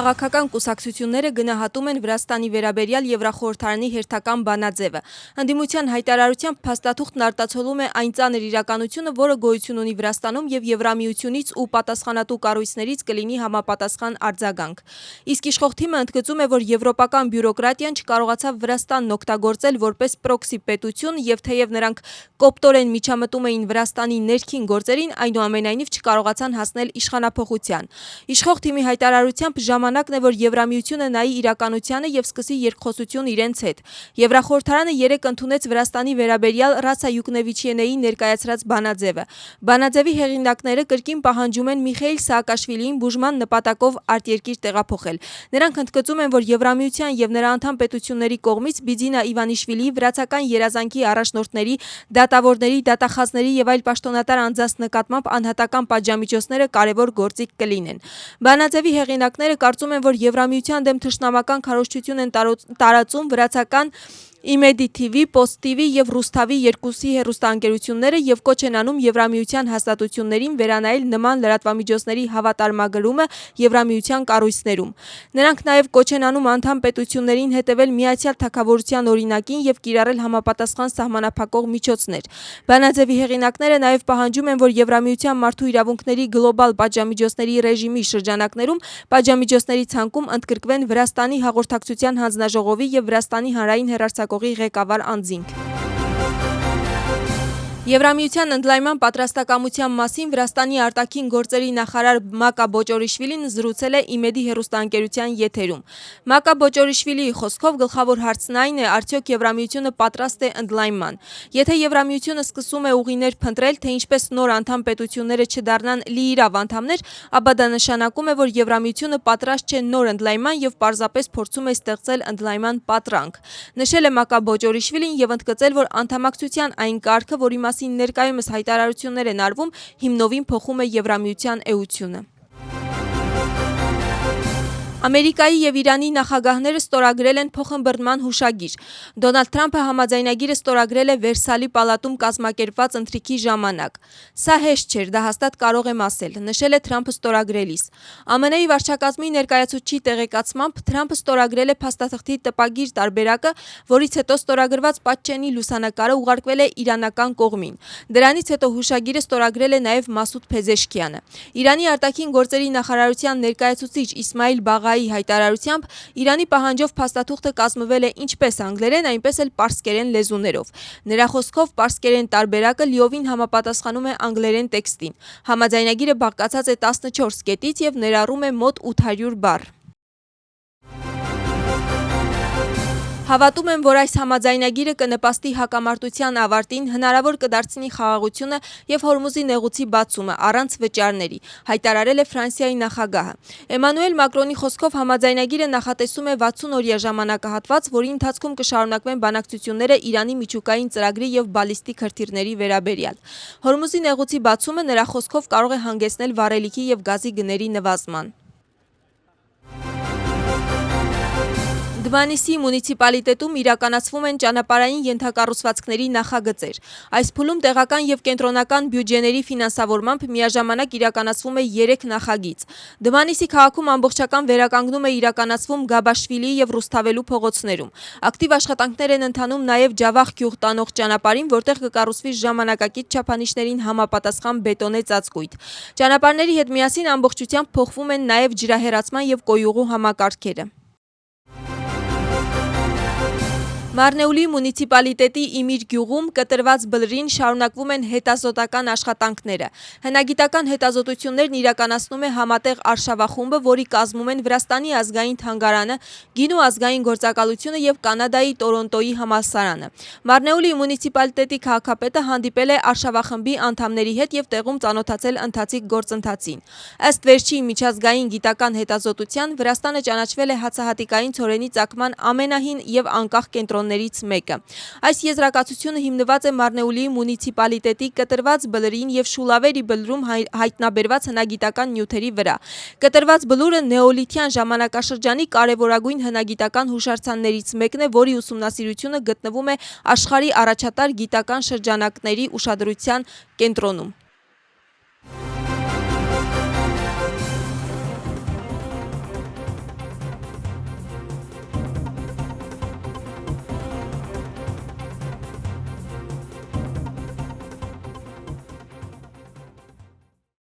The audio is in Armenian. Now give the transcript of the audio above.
քաղաքական կուսակցությունները գնահատում են Վրաստանի վերաբերյալ Եվրախորհրդարանի հերթական բանաձևը։ Ընդդիմության հայտարարությամբ փաստաթուղթն արտացոլում է այն ծանր իրականությունը, որը գոյություն ունի Վրաստանում եւ Եվրամիությունից ու պատասխանատու կառույցներից կլինի համապատասխան արձագանք։ Իսկ իշխող թիմը ընդգծում է, որ եվրոպական բյուրոկրատիան չկարողացավ Վրաստանն օգտագործել որպես պրոքսի պետություն եւ թեև նրանք կոպտորեն միջամտում էին Վրաստանի ներքին գործերին, այնուամենայնիվ չկարողացան հասնել իշխանափոխության։ Իշխող թիմի հայտարարությամբ ժամանակն է, որ Եվրամիությունը նայի իրականությանը եւ սկսի երկխոսություն իրենց հետ։ Եվրախորհրդարանը երեկ ընդունեց Վրաստանի վերաբերյալ Ռասա Յուկնևիչյանեի ներկայացրած բանաձևը։ Բանաձևի հեղինակները կրկին պահանջում են Միխեիլ Սաակաշվիլիին բուժման նպատակով արտերկիր տեղափոխել։ Նրանք ընդգծում են, որ Եվրամիության եւ նրա անդամ պետությունների կողմից Բիձինա Իվանիշվիլիի վրացական երազանքի առաջնորդների, դատավորների, դատախազների եւ այլ պաշտոնատար անձանց նկատմամբ անհատական պատժամիջոցները կարևոր գործիք կլինեն։ Բանաձևի հեղինակները կարծում են, որ Եվրամիության դեմ թշնամական քարոզչություն են տարածում վրացական Իմեդի TV, Post TV եւ Ռուսթավի երկուսի հեռուստաընկերությունները եւ կոչ են անում Եվրամիության հաստատություններին վերանայել նման լրատվամիջոցների հավատարմագրումը Եվրամիության կառույցներում։ Նրանք նաեւ կոչ են անում անդամ պետություններին հետևել Միացյալ Թագավորության օրինակին եւ կիրառել համապատասխան սահմանափակող միջոցներ։ Բանաձևի հեղինակները նաեւ պահանջում են, որ Եվրամիության մարդու իրավունքների գլոբալ պատժամիջոցների ռեժիմի շրջանակներում պատժամիջոցների ցանկում ընդգրկվեն Վրաստանի հաղորդակցության հանձնաժողովի եւ Վրաստանի հանրային հեռարձակողի ղեկավար անձինք։ Եվրամիության ընդլայնման պատրաստակամության մասին Վրաստանի արտաքին գործերի նախարար Մակա Բոճորիշվիլին զրուցել է Իմեդի հեռուստաընկերության եթերում։ Մակա Բոճորիշվիլիի խոսքով գլխավոր հարցն այն է, արդյոք Եվրամիությունը պատրաստ է ընդլայնման։ Եթե Եվրամիությունը սկսում է ուղիներ փնտրել, թե ինչպես նոր անդամ պետությունները չդառնան լիիրավ անդամներ, ապա դա նշանակում է, որ Եվրամիությունը պատրաստ չէ նոր ընդլայնման եւ պարզապես փորձում է ստեղծել ընդլայնման պատրանք։ Նշել է Մակա Բոճորիշվիլին եւ ընդգծել, որ անդամակցության այն կարգը, որի մասին ներկայումս հայտարարություններ են արվում, հիմնովին փոխում է Եվրամիության էությունը։ Ամերիկայի եւ Իրանի նախագահները ստորագրել են փոխըմբռնման հուշագիր։ Դոնալդ Թրամփը համաձայնագիրը ստորագրել է Վերսալի պալատում կազմակերպված ընթրիքի ժամանակ։ Սա հեշտ չէր, դա հաստատ կարող եմ ասել, նշել է Թրամփը ստորագրելիս։ ԱՄՆ-ի վարչակազմի ներկայացուցչի տեղեկացմամբ Թրամփը ստորագրել է փաստաթղթի տպագիր տարբերակը, որից հետո ստորագրված պատճենի լուսանկարը ուղարկվել է իրանական կողմին։ Դրանից հետո հուշագիրը ստորագրել է նաեւ Մասուդ Փեզեշքյանը։ Իրանի արտաքին գործերի նախարարության ներկայացուցիչ Իսմայիլ Բաղայի հայտարարությամբ Իրանի պահանջով փաստաթուղթը կազմվել է ինչպես անգլերեն, այնպես էլ պարսկերեն լեզուներով։ Նրա խոսքով պարսկերեն տարբերակը լիովին համապատասխանում է անգլերեն տեքստին։ Համաձայնագիրը բաղկացած է 14 կետից եւ ներառում է մոտ 800 բառ։ Հավատում եմ, որ այս համաձայնագիրը կնպաստի հակամարտության ավարտին, հնարավոր կդարձնի խաղաղությունը եւ Հորմուզի նեղուցի բացումը առանց վճարների, հայտարարել է Ֆրանսիայի նախագահը։ Էմանուել Մակրոնի խոսքով համաձայնագիրը նախատեսում է 60-օրյա ժամանակահատված, որի ընթացքում կշարունակվեն բանակցությունները Իրանի միջուկային ծրագրի եւ բալիստիկ հրթիռների վերաբերյալ։ Հորմուզի նեղուցի բացումը նրա խոսքով կարող է հանգեցնել վառելիքի եւ գազի գների նվազման։ Դվանիսի մունիցիպալիտետում իրականացվում են ճանապարհային ենթակառուցվածքների նախագծեր։ Այս փուլում տեղական եւ կենտրոնական բյուջեների ֆինանսավորմամբ միաժամանակ իրականացվում է 3 նախագիծ։ Դվանիսի քաղաքում ամբողջական վերականգնում է իրականացվում Գաբաշվիլի եւ Ռուսթավելու փողոցներում։ Ակտիվ աշխատանքներ են ընթանում նաեւ Ջավախ գյուղ տանող ճանապարհին, որտեղ կկառուցվի ժամանակակից չափանիշներին համապատասխան բետոնե ծածկույթ։ Ճանապարհների հետ միասին ամբողջությամբ փոխվում են նաեւ ջրահեռացման եւ կոյուղու համակարգերը։ Մարնեուլի մունիցիպալիտետի Իմիր գյուղում կտրված բլրին շարունակվում են հետազոտական աշխատանքները։ Հնագիտական հետազոտություններն իրականացնում է համատեղ արշավախումբը, որի կազմում են Վրաստանի ազգային թանգարանը, Գինու ազգային գործակալությունը եւ Կանադայի Տորոնտոյի համալսարանը։ Մարնեուլի մունիցիպալիտետի քաղաքապետը հանդիպել է արշավախմբի անդամների հետ եւ տեղում ծանոթացել ընթացիկ գործընթացին։ Ըստ վերջի միջազգային գիտական հետազոտության Վրաստանը ճանաչվել է հացահատիկային ցորենի ծագման ամենահին եւ անկախ կենտրոններից մեկը։ Այս եզրակացությունը հիմնված է Մարնեուլի մունիցիպալիտետի կտրված բլրին եւ Շուլավերի բլրում հայտնաբերված հնագիտական նյութերի վրա։ Կտրված բլուրը նեոլիթյան ժամանակաշրջանի կարևորագույն հնագիտական հուշարձաններից մեկն է, որի ուսումնասիրությունը գտնվում է աշխարհի առաջատար գիտական շրջանակների ուշադրության կենտրոնում։